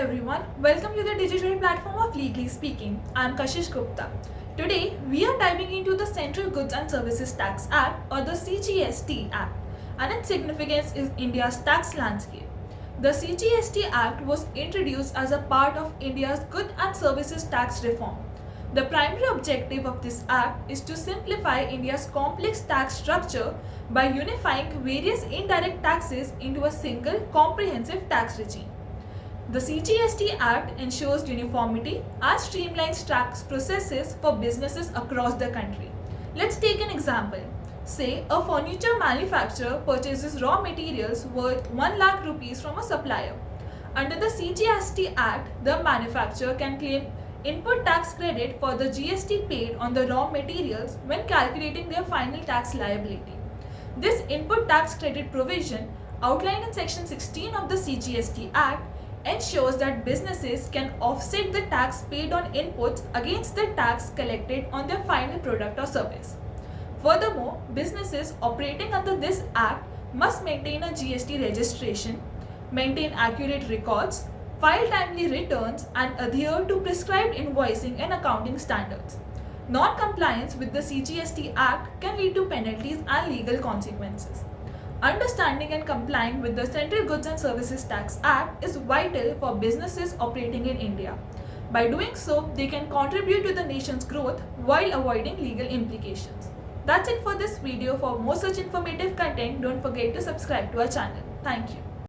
everyone, welcome to the digital platform of Legally Speaking. I am Kashish Gupta. Today we are diving into the Central Goods and Services Tax Act or the CGST Act and its significance in India's tax landscape. The CGST Act was introduced as a part of India's Goods and Services Tax Reform. The primary objective of this act is to simplify India's complex tax structure by unifying various indirect taxes into a single comprehensive tax regime. The CGST Act ensures uniformity and streamlines tax processes for businesses across the country. Let's take an example. Say a furniture manufacturer purchases raw materials worth 1 lakh rupees from a supplier. Under the CGST Act, the manufacturer can claim input tax credit for the GST paid on the raw materials when calculating their final tax liability. This input tax credit provision, outlined in Section 16 of the CGST Act, ensures that businesses can offset the tax paid on inputs against the tax collected on their final product or service. Furthermore, businesses operating under this Act must maintain a GST registration, maintain accurate records, file timely returns, and adhere to prescribed invoicing and accounting standards. Non-compliance with the CGST Act can lead to penalties and legal consequences. Understanding and complying with the Central Goods and Services Tax Act is vital for businesses operating in India. By doing so, they can contribute to the nation's growth while avoiding legal implications. That's it for this video. For more such informative content, don't forget to subscribe to our channel. Thank you.